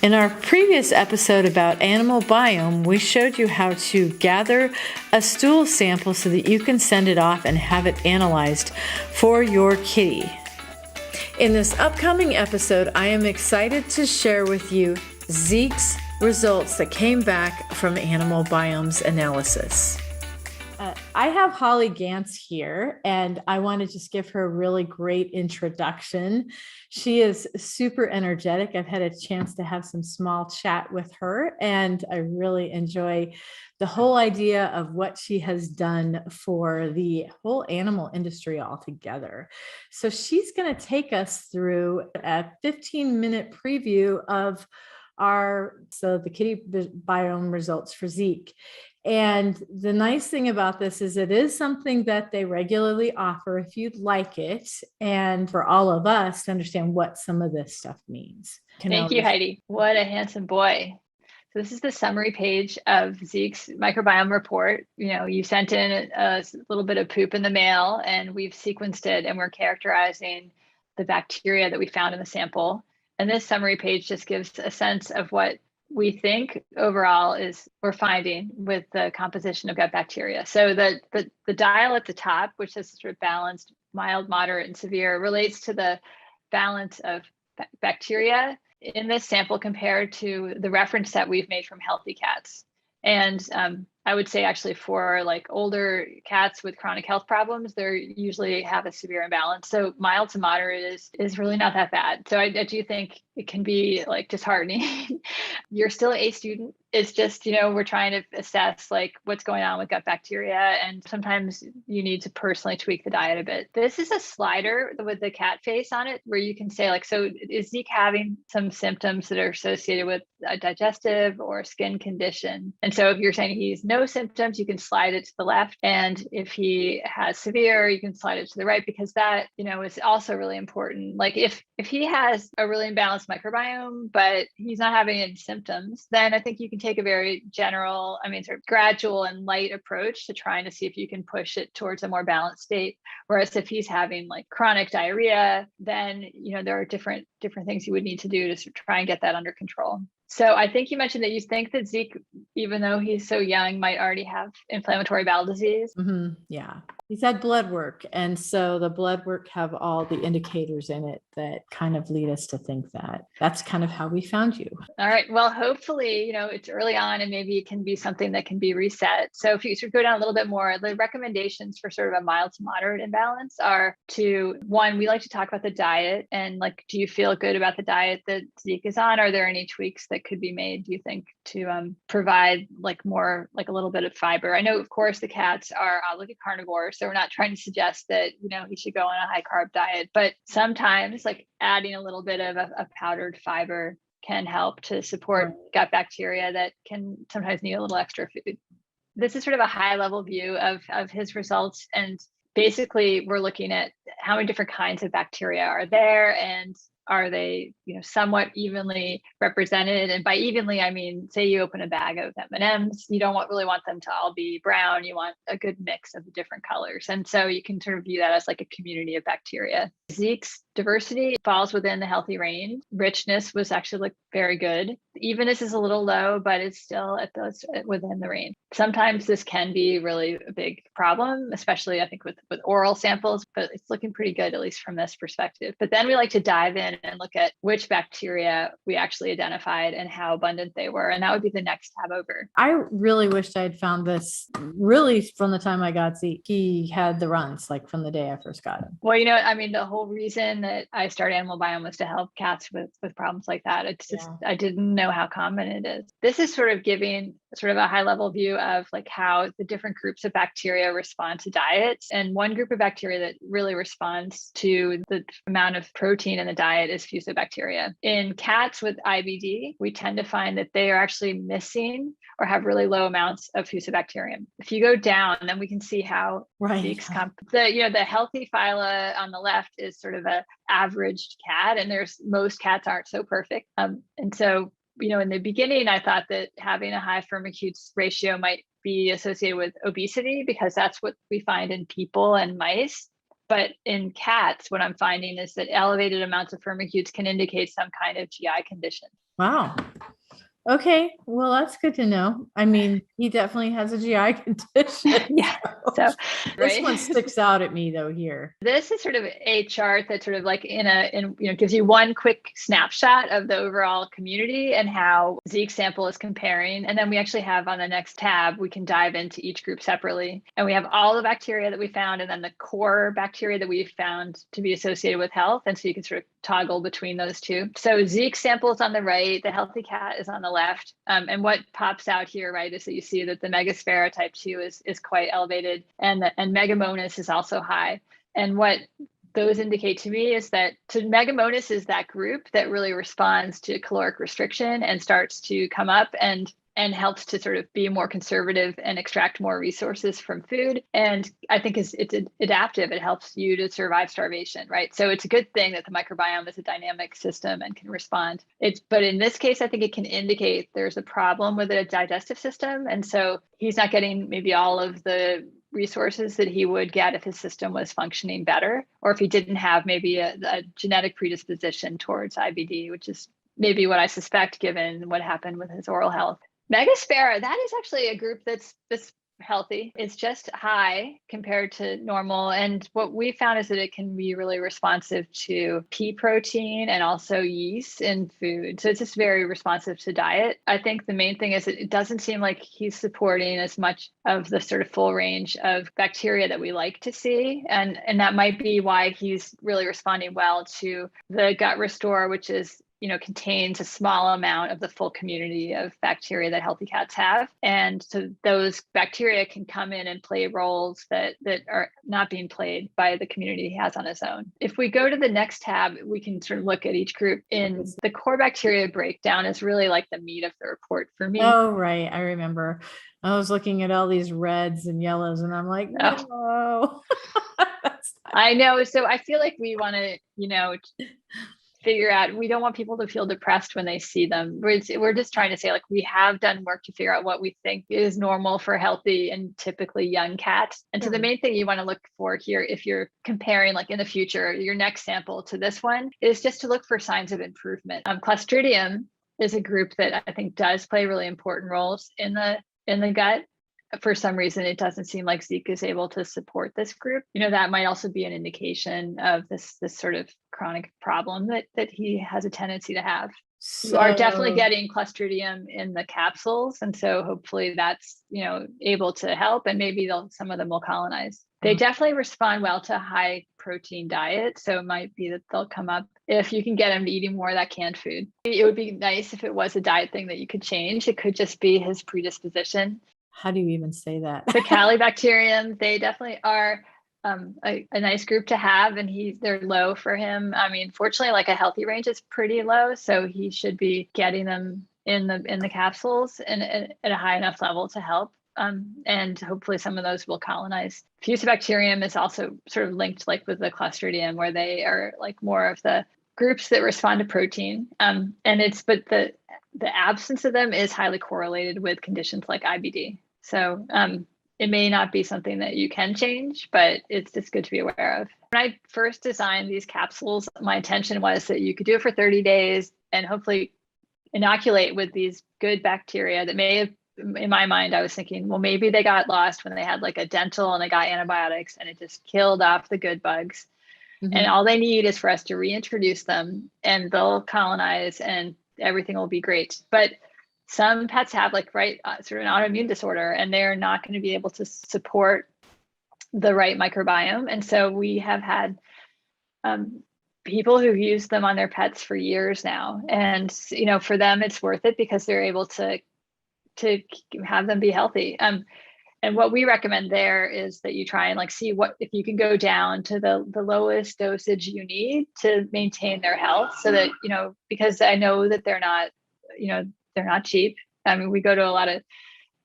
In our previous episode about animal biome, we showed you how to gather a stool sample so that you can send it off and have it analyzed for your kitty. In this upcoming episode, I am excited to share with you Zeke's results that came back from AnimalBiome's analysis. I have Holly Gantz here, and I want to just give her a really great introduction. She is super energetic. I've had a chance to have some small chat with her, and I really enjoy the whole idea of what she has done for the whole animal industry altogether. So she's going to take us through a 15-minute preview of the kitty biome results for Zeke. And the nice thing about this is it is something that they regularly offer if you'd like it, and for all of us to understand what some of this stuff means. Thank you, Heidi. What a handsome boy. So this is the summary page of Zeke's microbiome report. You sent in a little bit of poop in the mail, and we've sequenced it, and we're characterizing the bacteria that we found in the sample. And this summary page just gives a sense of what we think overall is we're finding with the composition of gut bacteria. So the dial at the top, which is sort of balanced, mild, moderate, and severe, relates to the balance of bacteria in this sample compared to the reference set we've made from healthy cats. And I would say actually for like older cats with chronic health problems, they usually have a severe imbalance. So mild to moderate is really not that bad. So I do think it can be like disheartening. You're still a student. It's just, we're trying to assess like what's going on with gut bacteria. And sometimes you need to personally tweak the diet a bit. This is a slider with the cat face on it where you can say like, so is Zeke having some symptoms that are associated with a digestive or skin condition? And so if you're saying he's no symptoms, you can slide it to the left. And if he has severe, you can slide it to the right, because that, is also really important. Like if he has a really imbalanced microbiome, but he's not having any symptoms, then I think you can take a very general, sort of gradual and light approach to trying to see if you can push it towards a more balanced state. Whereas if he's having like chronic diarrhea, then, there are different things you would need to do to try and get that under control. So I think you mentioned that you think that Zeke, even though he's so young, might already have inflammatory bowel disease. Mm-hmm. Yeah. He's had blood work. And so the blood work have all the indicators in it that kind of lead us to think that. That's kind of how we found you. All right. Well, hopefully, it's early on and maybe it can be something that can be reset. So if you sort of go down a little bit more, the recommendations for sort of a mild to moderate imbalance are one, we like to talk about the diet and like, do you feel good about the diet that Zeke is on? Are there any tweaks that could be made, do you think, to provide like more, like a little bit of fiber? I know, of course, the cats are obligate carnivores, so we're not trying to suggest that, he should go on a high carb diet, but sometimes like adding a little bit of a powdered fiber can help to support gut bacteria that can sometimes need a little extra food. This is sort of a high level view of his results. And basically we're looking at how many different kinds of bacteria are there, and are they, somewhat evenly represented? And by evenly, I mean, say you open a bag of M&Ms, you don't really want them to all be brown. You want a good mix of the different colors. And so you can sort of view that as like a community of bacteria. Zeke's diversity falls within the healthy range. Richness was actually like very good. Evenness is a little low, but it's still within the range. Sometimes this can be really a big problem, especially I think with oral samples, but it's looking pretty good, at least from this perspective. But then we like to dive in and look at which bacteria we actually identified and how abundant they were. And that would be the next tab over. I really wished I had found this really from the time I got Zeke. He had the runs like from the day I first got him. Well, the whole reason that I started AnimalBiome was to help cats with problems like that. It's just, I didn't know how common it is. This is sort of giving sort of a high level view of like how the different groups of bacteria respond to diets. And one group of bacteria that really responds to the amount of protein in the diet is fusobacteria. In cats with IBD, we tend to find that they are actually missing or have really low amounts of fusobacterium. If you go down, then we can see how the healthy phyla on the left is sort of a averaged cat, and most cats aren't so perfect. And so, in the beginning, I thought that having a high firmicutes ratio might be associated with obesity because that's what we find in people and mice. But in cats, what I'm finding is that elevated amounts of firmicutes can indicate some kind of GI condition. Wow. Okay, well, that's good to know. I mean, he definitely has a GI condition. Yeah. So, This right. one sticks out at me though here. This is sort of a chart that sort of like gives you one quick snapshot of the overall community and how Zeke's sample is comparing. And then we actually have on the next tab, we can dive into each group separately. And we have all the bacteria that we found and then the core bacteria that we found to be associated with health. And so you can sort of toggle between those two. So Zeke's sample is on the right, the healthy cat is on the left. And what pops out here, right, is that you see that the Megasphaera type 2 is quite elevated and Megamonas is also high. And what those indicate to me is that Megamonas is that group that really responds to caloric restriction and starts to come up and helps to sort of be more conservative and extract more resources from food. And I think it's adaptive. It helps you to survive starvation, right? So it's a good thing that the microbiome is a dynamic system and can respond. But in this case, I think it can indicate there's a problem with a digestive system. And so he's not getting maybe all of the resources that he would get if his system was functioning better, or if he didn't have maybe a genetic predisposition towards IBD, which is maybe what I suspect given what happened with his oral health. Megasphaera, that is actually a group that's healthy. It's just high compared to normal. And what we found is that it can be really responsive to pea protein and also yeast in food. So it's just very responsive to diet. I think the main thing is it doesn't seem like he's supporting as much of the sort of full range of bacteria that we like to see. And that might be why he's really responding well to the gut restore, which is contains a small amount of the full community of bacteria that healthy cats have. And so those bacteria can come in and play roles that are not being played by the community he has on his own. If we go to the next tab, we can sort of look at each group. In the core bacteria breakdown is really like the meat of the report for me. Oh, right. I remember. I was looking at all these reds and yellows and I'm like, no. I know. So I feel like we want to, figure out, we don't want people to feel depressed when they see them. We're just trying to say, like, we have done work to figure out what we think is normal for healthy and typically young cats. And so the main thing you want to look for here, if you're comparing like in the future, your next sample to this one, is just to look for signs of improvement. Clostridium is a group that I think does play really important roles in the gut. For some reason, it doesn't seem like Zeke is able to support this group. That might also be an indication of this sort of chronic problem that he has a tendency to have. So, you are definitely getting Clostridium in the capsules. And so hopefully that's, able to help, and maybe some of them will colonize. They definitely respond well to high protein diet. So it might be that they'll come up if you can get them eating more of that canned food. It would be nice if it was a diet thing that you could change. It could just be his predisposition. How do you even say that? The Calibacterium, they definitely are a nice group to have, and they're low for him. I mean, fortunately, like a healthy range is pretty low, so he should be getting them in the capsules and at a high enough level to help. And hopefully some of those will colonize. Fusobacterium is also sort of linked like with the Clostridium, where they are like more of the groups that respond to protein. But the absence of them is highly correlated with conditions like IBD. So it may not be something that you can change, but it's just good to be aware of. When I first designed these capsules, my intention was that you could do it for 30 days and hopefully inoculate with these good bacteria that may have, in my mind, I was thinking, well, maybe they got lost when they had like a dental and they got antibiotics and it just killed off the good bugs. Mm-hmm. And all they need is for us to reintroduce them and they'll colonize and everything will be great. But some pets have sort of an autoimmune disorder and they're not going to be able to support the right microbiome. And so we have had people who've used them on their pets for years now. And, for them, it's worth it because they're able to have them be healthy. And what we recommend there is that you try and see if you can go down to the lowest dosage you need to maintain their health so that, because I know that they're not cheap. I mean, we go to a lot of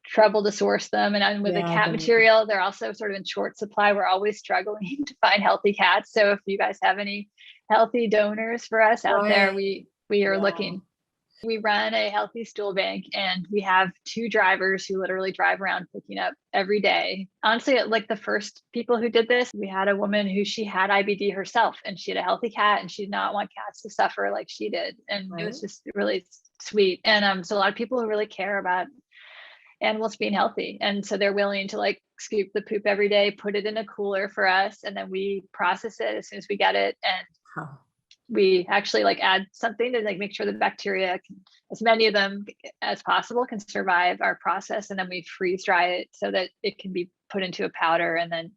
trouble to source them. And with the cat material, they're also sort of in short supply. We're always struggling to find healthy cats. So if you guys have any healthy donors for us out there, we are looking. We run a healthy stool bank and we have 2 drivers who literally drive around picking up every day. Honestly, like the first people who did this, we had a woman who she had IBD herself and she had a healthy cat and she did not want cats to suffer like she did. And it was just really sweet. And so a lot of people who really care about animals being healthy, and so they're willing to like scoop the poop every day, put it in a cooler for us, and then we process it as soon as we get it, and Wow. we actually like add something to like make sure the bacteria can, as many of them as possible, can survive our process, and then we freeze dry it so that it can be put into a powder and then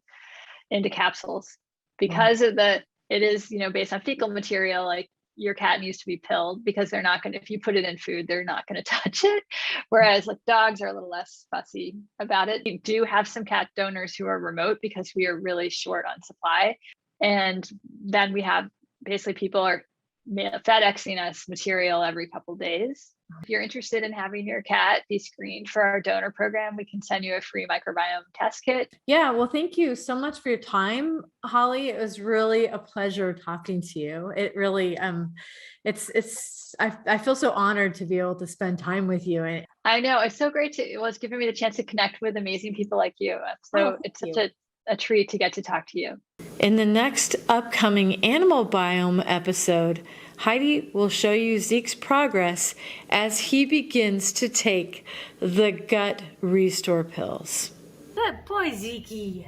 into capsules. Because of the, it is, you know, based on fecal material, like your cat needs to be pilled, because they're not going to, if you put it in food, they're not going to touch it. Whereas like dogs are a little less fussy about it. We do have some cat donors who are remote because we are really short on supply. And then we have basically people are FedExing us material every couple days. If you're interested in having your cat be screened for our donor program, we can send you a free microbiome test kit. Yeah, well, thank you so much for your time, Holly. It was really a pleasure talking to you. It really, I feel so honored to be able to spend time with you. And I know, it's so great to, well, it's given me the chance to connect with amazing people like you. So it's such a treat to get to talk to you. In the next upcoming Animal Biome episode, Heidi will show you Zeke's progress as he begins to take the gut restore pills. Good boy, Zeke.